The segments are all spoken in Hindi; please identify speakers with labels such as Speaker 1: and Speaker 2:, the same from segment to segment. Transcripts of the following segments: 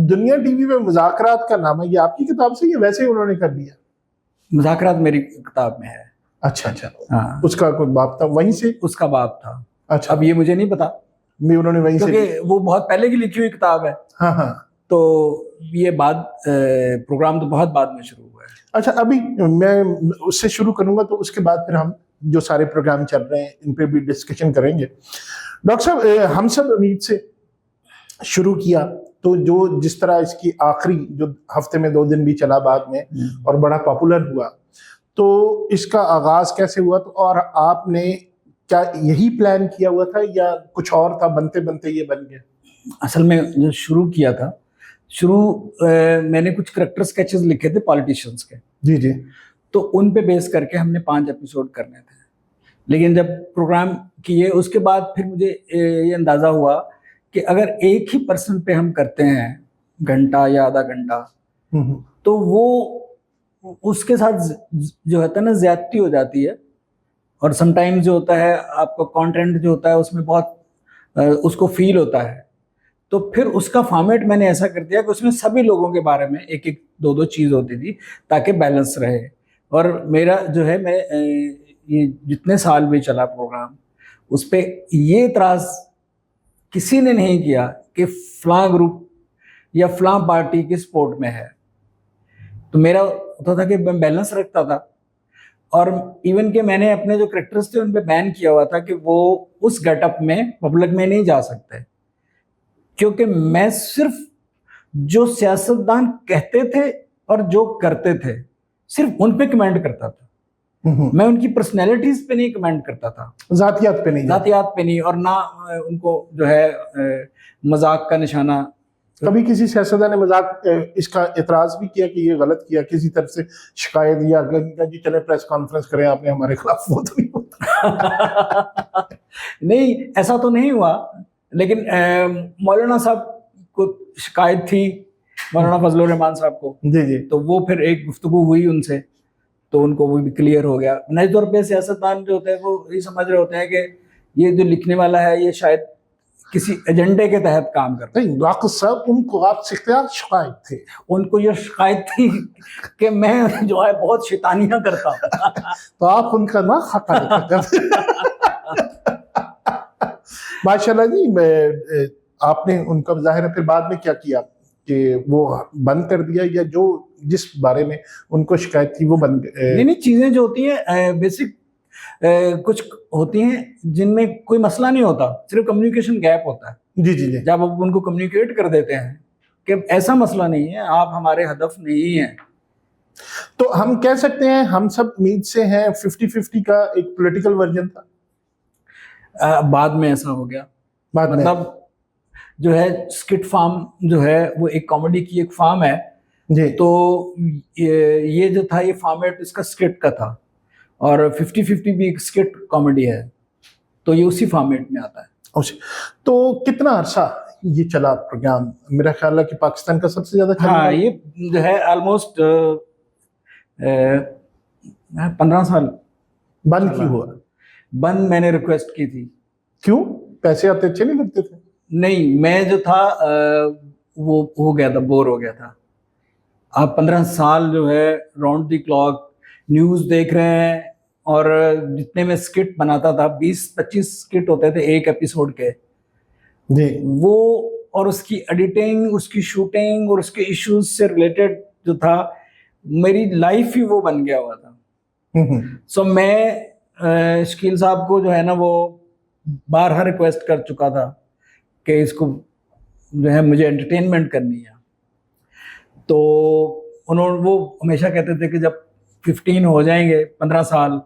Speaker 1: दुनिया टीवी पे मुज़ाकरात का नाम है, ये आपकी किताब से या वैसे ही उन्होंने कर दिया?
Speaker 2: मुज़ाकरात मेरी किताब में है।
Speaker 1: अच्छा अच्छा,
Speaker 2: हाँ,
Speaker 1: उसका कोई बाप था वहीं से?
Speaker 2: उसका बाप था।
Speaker 1: अच्छा,
Speaker 2: अब ये मुझे नहीं पता
Speaker 1: नहीं उन्होंने वहीं से,
Speaker 2: क्योंकि वो बहुत पहले की लिखी हुई किताब है।
Speaker 1: हाँ हाँ।
Speaker 2: तो ये प्रोग्राम तो बहुत बाद में शुरू हुआ है।
Speaker 1: अच्छा, अभी मैं उससे शुरू करूंगा तो उसके बाद फिर हम जो सारे प्रोग्राम चल रहे हैं इन पे भी डिस्कशन करेंगे। डॉक्टर साहब, हम सब उम्मीद से शुरू किया, तो जो जिस तरह इसकी आखिरी जो हफ्ते में 2 दिन भी चला बाद में और बड़ा पॉपुलर हुआ, तो इसका आगाज कैसे हुआ? तो और आपने क्या यही प्लान किया हुआ था या कुछ और था, बनते बनते ये बन गया?
Speaker 2: असल में जो शुरू किया था, मैंने कुछ करेक्टर स्केचेस लिखे थे पॉलिटिशियंस के।
Speaker 1: जी जी।
Speaker 2: तो उन पे बेस करके हमने 5 एपिसोड करने थे। लेकिन जब प्रोग्राम किए उसके बाद फिर मुझे ये अंदाज़ा हुआ कि अगर एक ही पर्सन पे हम करते हैं घंटा या आधा घंटा, तो वो उसके साथ जो होता है ना ज्यादती हो जाती है। और समटाइम्स जो होता है आपका कंटेंट जो होता है उसमें बहुत उसको फील होता है। तो फिर उसका फॉर्मेट मैंने ऐसा कर दिया कि उसमें सभी लोगों के बारे में एक एक दो दो चीज़ होती थी ताकि बैलेंस रहे। और मेरा जो है, मैं ये जितने साल भी चला प्रोग्राम, उस पर ये इतराज़ किसी ने नहीं किया कि फलां ग्रुप या फलां पार्टी की सपोर्ट में है। तो मेरा होता था कि मैं बैलेंस रखता था। और इवन के मैंने अपने जो करेक्टर्स थे उन पे बैन किया हुआ था कि वो उस गेटअप में पब्लिक में नहीं जा सकते, क्योंकि मैं सिर्फ जो सियासतदान कहते थे और जो करते थे सिर्फ उन पे कमेंट करता था। मैं उनकी पर्सनैलिटीज पे नहीं कमेंट करता था,
Speaker 1: जातियात पे नहीं,
Speaker 2: जातियात पे नहीं, और ना उनको जो है मजाक का निशाना।
Speaker 1: कभी किसी सियासतदान ने मजाक इसका इतराज भी किया कि ये गलत किया, किसी तरफ से शिकायत या जी चले प्रेस कॉन्फ्रेंस करें आपने हमारे खिलाफ? वो तो नहीं होता।
Speaker 2: नहीं, ऐसा तो नहीं हुआ। लेकिन मौलाना साहब को शिकायत थी, मौलाना फजलुर रहमान साहब को।
Speaker 1: जी जी।
Speaker 2: तो वो फिर एक गुफ्तगू हुई उनसे, तो उनको वो भी क्लियर हो गया। नए तौर पे सियासतदान जो होते हैं वो ये समझ रहे होते हैं कि ये जो लिखने वाला है ये शायद किसी एजेंडे के तहत काम करता है।
Speaker 1: नहीं डॉक्टर साहब, उनको आपसे क्या शिकायत थी?
Speaker 2: उनको ये शिकायत थी कि मैं जो है बहुत शैतानियां करता हूं।
Speaker 1: तो आप उनका ना खाता माशाल्लाह जी। मैं आपने उनका जाहिर है फिर बाद में क्या किया कि वो बंद कर दिया, या जो जिस बारे में उनको शिकायत थी वो बंद?
Speaker 2: नहीं, चीजें जो होती हैं बेसिक कुछ होती हैं जिनमें कोई मसला नहीं होता, सिर्फ कम्युनिकेशन गैप होता है।
Speaker 1: जी जी जी।
Speaker 2: जब आप उनको कम्युनिकेट कर देते हैं कि ऐसा मसला नहीं है, आप हमारे हदफ नहीं है,
Speaker 1: तो हम कह सकते हैं हम सब उम्मीद से हैं 50-50 का एक पॉलिटिकल वर्जन था।
Speaker 2: बाद में ऐसा हो गया।
Speaker 1: बाद में
Speaker 2: मतलब जो है स्किट फार्म जो है वो एक कॉमेडी की एक फार्म है
Speaker 1: जी।
Speaker 2: तो ये जो था ये फॉर्मेट इसका स्किट का था, और 50-50 भी एक स्किट कॉमेडी है, तो ये उसी फॉर्मेट में आता है।
Speaker 1: तो कितना अरसा ये चला प्रोग्राम? मेरा ख्याल है कि पाकिस्तान का सबसे ज्यादा चलने
Speaker 2: हाँ,
Speaker 1: वाला।
Speaker 2: ये जो है ऑलमोस्ट 15 साल
Speaker 1: बंद क्यों हुआ?
Speaker 2: बंद मैंने रिक्वेस्ट की थी।
Speaker 1: क्यों? पैसे आते अच्छे नहीं लगते थे?
Speaker 2: नहीं, मैं जो था वो हो गया था, बोर हो गया था। आप 15 साल जो है राउंड द क्लॉक न्यूज़ देख रहे हैं, और जितने में स्किट बनाता था 20-25 स्किट होते थे एक एपिसोड के
Speaker 1: जी।
Speaker 2: वो, और उसकी एडिटिंग, उसकी शूटिंग और उसके इश्यूज से रिलेटेड जो था, मेरी लाइफ ही वो बन गया हुआ था। सो मैं शकील साहब को जो है ना वो बारहा रिक्वेस्ट कर चुका था कि इसको जो है मुझे एंटरटेनमेंट करनी है। तो उन्होंने, वो हमेशा कहते थे कि जब 15 हो जाएंगे 15 साल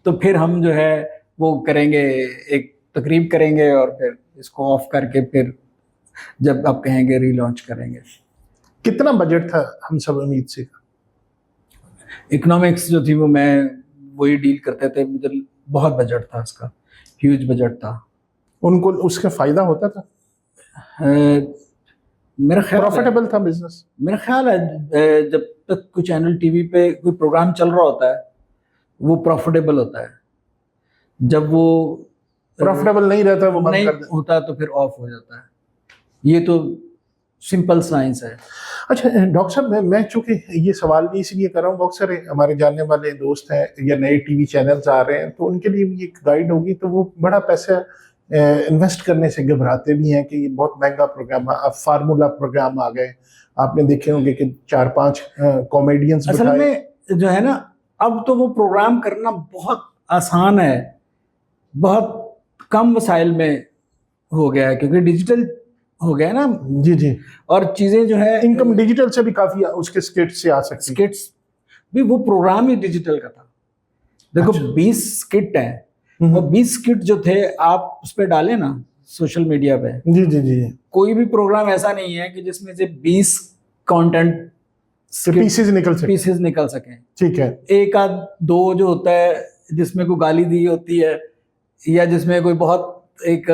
Speaker 2: तो फिर हम जो है वो करेंगे, एक तकरीब करेंगे, और फिर इसको ऑफ करके फिर जब आप कहेंगे रीलॉन्च करेंगे।
Speaker 1: कितना बजट था हम सब उम्मीद से?
Speaker 2: इकोनॉमिक्स जो थी वो मैं वही डील करते थे, मुझे बहुत बजट था उसका, ह्यूज बजट था।
Speaker 1: उनको उसका फायदा होता था?
Speaker 2: मेरा ख्याल
Speaker 1: प्रॉफिटेबल था बिजनेस?
Speaker 2: मेरा ख्याल है जब तक कोई चैनल टीवी पे कोई प्रोग्राम चल रहा होता है वो प्रॉफिटेबल होता है। जब वो
Speaker 1: प्रॉफिटेबल नहीं रहता वो बंद
Speaker 2: नहीं
Speaker 1: कर देता
Speaker 2: होता तो फिर ऑफ हो जाता है। ये तो सिंपल साइंस है।
Speaker 1: अच्छा डॉक्टर साहब, मैं चूंकि ये सवाल भी इसलिए कर रहा हूँ, बहुत सारे हमारे जानने वाले दोस्त हैं या नए टीवी चैनल्स आ रहे हैं, तो उनके लिए भी एक गाइड होगी, तो वो बड़ा पैसा इन्वेस्ट करने से घबराते भी हैं कि ये बहुत महंगा प्रोग्राम है। अब फार्मूला प्रोग्राम आ गए, आपने देखे होंगे कि 4-5 कॉमेडियंस
Speaker 2: असल में जो है ना, अब तो वो प्रोग्राम करना बहुत आसान है, बहुत कम वसाइल में हो गया है, क्योंकि डिजिटल हो गया है ना।
Speaker 1: जी जी,
Speaker 2: और चीजें जो है,
Speaker 1: इनकम डिजिटल से भी काफी उसके स्किट से आ सकती है।
Speaker 2: स्किट्स भी, वो प्रोग्राम ही डिजिटल का था। देखो
Speaker 1: अच्छा।
Speaker 2: 20 स्किट हैं, और 20 स्किट जो थे आप उस पर डालें ना सोशल मीडिया पे,
Speaker 1: जी जी जी,
Speaker 2: कोई भी प्रोग्राम ऐसा नहीं है कि जिसमें से 20 कंटेंट
Speaker 1: पीसेस निकल सके। ठीक है।
Speaker 2: एक आध दो जो होता है जिसमें कोई गाली दी होती है, या जिसमें कोई बहुत एक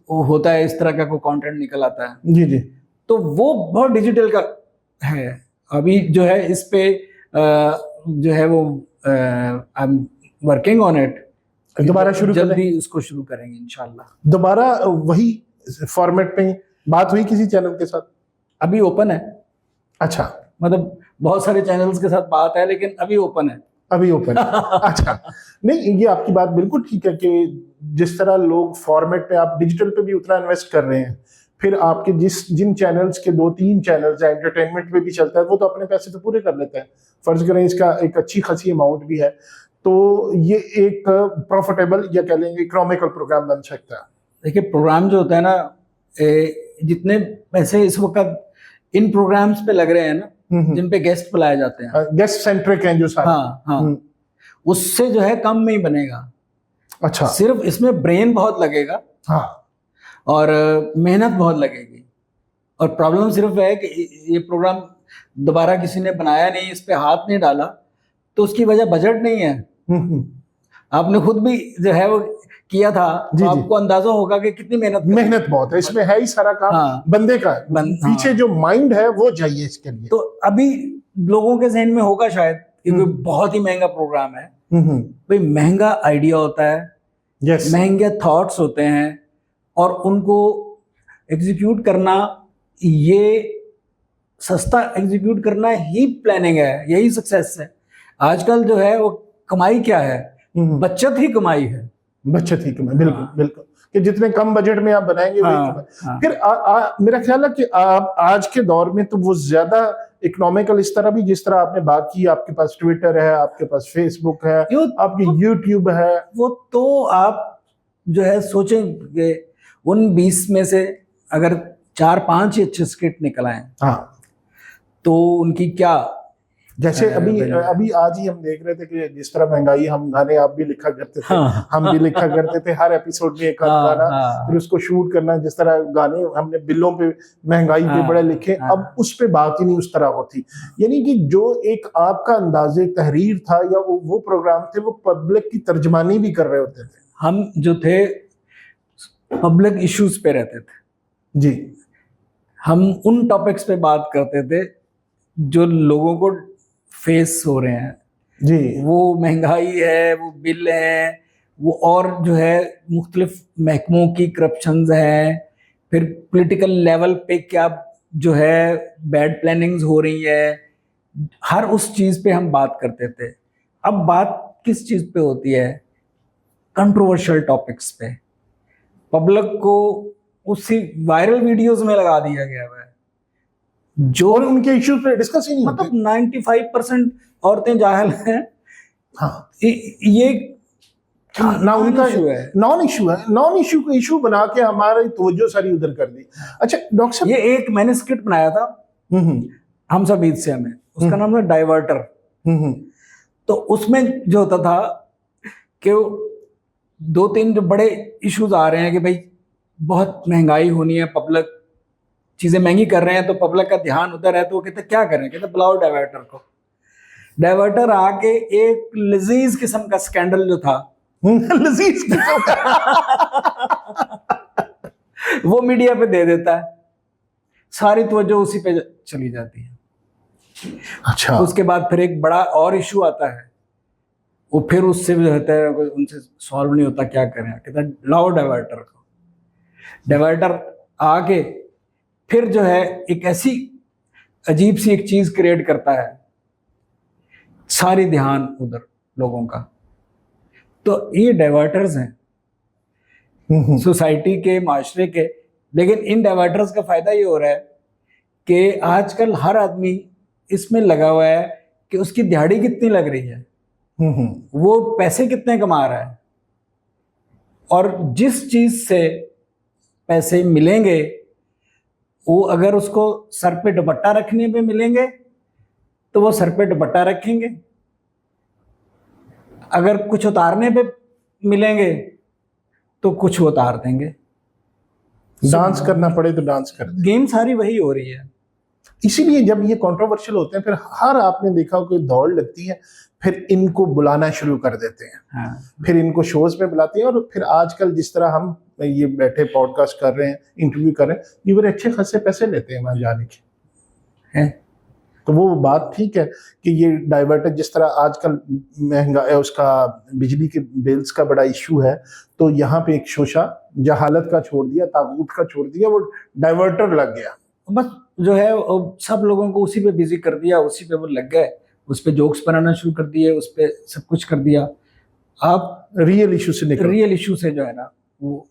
Speaker 2: वो होता है, इस तरह का कोई कंटेंट निकल आता है।
Speaker 1: जी जी,
Speaker 2: तो वो बहुत डिजिटल का है। अभी जो है इस पे जो है वो I am working on it,
Speaker 1: दोबारा शुरू
Speaker 2: जल्दी उसको शुरू करेंगे इंशाल्लाह।
Speaker 1: दोबारा वही फॉर्मेट में बात हुई किसी चैनल के साथ?
Speaker 2: अभी ओपन है।
Speaker 1: अच्छा,
Speaker 2: मतलब बहुत सारे चैनल्स के साथ बात है, लेकिन अभी ओपन है।
Speaker 1: अभी ओपन अच्छा, नहीं ये आपकी बात बिल्कुल ठीक है कि जिस तरह लोग फॉर्मेट पे, आप डिजिटल पे भी उतना इन्वेस्ट कर रहे हैं, फिर आपके जिन चैनल्स के 2-3 चैनल्स हैं एंटरटेनमेंट पे भी चलता है, वो तो अपने पैसे तो पूरे कर लेते हैं। फर्ज करें इसका एक अच्छी खासी अमाउंट भी है, तो ये एक प्रॉफिटेबल या कह लेंगे इकोनॉमिकल प्रोग्राम बन सकता है।
Speaker 2: देखिए प्रोग्राम जो होता है ना, जितने पैसे इस वक्त इन प्रोग्राम्स पे लग रहे हैं ना, जिन पे गेस्ट बुलाए जाते हैं,
Speaker 1: गेस्ट सेंट्रिक हैं जो सारे।
Speaker 2: हाँ हाँ, उससे जो है कम में ही बनेगा।
Speaker 1: अच्छा,
Speaker 2: सिर्फ इसमें ब्रेन बहुत लगेगा,
Speaker 1: हाँ,
Speaker 2: और मेहनत बहुत लगेगी। और प्रॉब्लम सिर्फ है कि ये प्रोग्राम दोबारा किसी ने बनाया नहीं, इस पे हाथ नहीं डाला, तो उसकी वजह बजट नहीं है। आपने खुद भी जो है वो किया था, तो आपको अंदाजा होगा कि कितनी मेहनत
Speaker 1: बहुत है इसमें, है ही सारा काम।
Speaker 2: हाँ,
Speaker 1: बंदे का पीछे जो माइंड है वो चाहिए इसके लिए।
Speaker 2: तो अभी लोगों के जहन में होगा शायद कि कोई बहुत ही महंगा प्रोग्राम है। भाई महंगा आइडिया होता है, महंगे थॉट्स होते हैं, और उनको एग्जीक्यूट करना, ये सस्ता एग्जीक्यूट करना ही प्लानिंग है, यही सक्सेस है। आजकल जो है वो कमाई क्या है, बचत ही कमाई है।
Speaker 1: बचत ही कमाई, बिल्कुल बिल्कुल, कि जितने कम बजट में आप बनाएंगे वही कमाई। फिर मेरा ख्याल है कि आप आज के दौर में तो वो ज्यादा इकोनॉमिकल इस तरह भी, जिस तरह आपने बात की, आपके पास ट्विटर है, आपके पास फेसबुक है, आपकी यूट्यूब है,
Speaker 2: वो तो आप जो है सोचेंगे उन 20 में से अगर 4-5 ही अच्छे स्किट निकल आए,
Speaker 1: हाँ,
Speaker 2: तो उनकी क्या,
Speaker 1: जैसे अभी आज ही हम देख रहे थे कि जिस तरह महंगाई, हम गाने आप भी लिखा करते थे, हम भी लिखा करते थे, हर एपिसोड में एक गाना, फिर उसको शूट करना, जिस तरह गाने हमने बिलों पे महंगाई पे बड़े लिखे, अब उस पे बात ही नहीं उस तरह होती। यानी कि जो एक आपका अंदाजे तहरीर था या वो प्रोग्राम थे, वो पब्लिक की तर्जमानी भी कर रहे होते थे।
Speaker 2: हम जो थे पब्लिक इश्यूज पे रहते थे
Speaker 1: जी, हम
Speaker 2: उन टॉपिक्स पे बात करते थे जो लोगों को फेस हो रहे हैं
Speaker 1: जी।
Speaker 2: वो महंगाई है, वो बिल है, वो और जो है मुख्तलिफ महकमों की करप्शंस हैं, फिर पॉलिटिकल लेवल पे क्या जो है बैड प्लानिंग्स हो रही है, हर उस चीज़ पे हम बात करते थे। अब बात किस चीज़ पे होती है? कंट्रोवर्शियल टॉपिक्स पे। पब्लिक को उसी वायरल वीडियोस में लगा दिया गया है जो
Speaker 1: और उनके इश्यूज पे डिस्कस ही नहीं होते।
Speaker 2: मतलब 95% औरतें जाहिल हैं।
Speaker 1: हाँ,
Speaker 2: ये
Speaker 1: ना उनका नॉन इशू को इशू बना के हमारी तवज्जो सारी उधर कर दी। अच्छा डॉक्टर साहब,
Speaker 2: ये एक मैंने स्किट बनाया था हम सब ईद से हमें, उसका नाम है डाइवर्टर। तो उसमें जो होता था कि 2-3 जो बड़े इश्यूज आ रहे हैं कि भाई बहुत महंगाई होनी है, पब्लिक चीजें महंगी कर रहे हैं, तो पब्लिक का ध्यान उधर है, तो वो कहते क्या करें, कहते बुलाओ डाइवर्टर को। डाइवर्टर आके एक लजीज किस्म का स्कैंडल जो था
Speaker 1: लजीज किस्म का
Speaker 2: वो मीडिया पे दे देता है, सारी तवज्जो उसी पे चली जाती है।
Speaker 1: अच्छा,
Speaker 2: उसके बाद फिर एक बड़ा और इशू आता है, वो फिर उससे भी रहता है, उनसे सॉल्व नहीं होता, क्या करें, कहता लाओ डाइवर्टर को। डाइवर्टर आके फिर जो है एक ऐसी अजीब सी एक चीज क्रिएट करता है, सारी ध्यान उधर लोगों का। तो ये डाइवर्टर्स हैं सोसाइटी के, माशरे के। लेकिन इन डाइवर्टर्स का फायदा ये हो रहा है कि आजकल हर आदमी इसमें लगा हुआ है कि उसकी दिहाड़ी कितनी लग रही है, वो पैसे कितने कमा रहा है, और जिस चीज से पैसे मिलेंगे वो अगर उसको सर पे दुपट्टा रखने पे मिलेंगे तो वो सर पे दुपट्टा रखेंगे, अगर कुछ उतारने पे मिलेंगे तो कुछ वो उतार देंगे।
Speaker 1: डांस करना पड़े तो डांस कर दें।
Speaker 2: गेम सारी वही हो रही है।
Speaker 1: इसीलिए जब ये कंट्रोवर्शियल होते हैं फिर हर आपने देखा कोई दौड़ लगती है, फिर इनको बुलाना शुरू कर देते हैं।
Speaker 2: हाँ।
Speaker 1: फिर इनको शोज में बुलाते हैं, और फिर आजकल जिस तरह हम ये बैठे पॉडकास्ट कर रहे हैं, इंटरव्यू कर रहे हैं, ये बड़े अच्छे खासे पैसे लेते हैं वहां जाने के
Speaker 2: है।
Speaker 1: तो वो बात ठीक है कि ये डाइवर्टर जिस तरह आजकल महंगा है, उसका बिजली के बिल्स का बड़ा इशू है, तो यहाँ पे एक शोशा जहालत का छोड़ दिया, तागूत का छोड़ दिया, वो डाइवर्टर लग गया।
Speaker 2: बस जो है सब लोगों को उसी पे बिजी कर दिया, उसी पे वो लग गए, उस पे जोक्स बनाना शुरू कर दिए, उस पे सब कुछ कर दिया। आप
Speaker 1: रियल इशू से निकल,
Speaker 2: रियल इशू से जो है ना वो,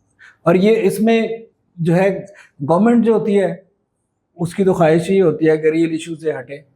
Speaker 2: और ये इसमें जो है गवर्नमेंट जो होती है उसकी तो ख्वाहिश ही होती है कि रियल इशू से हटे।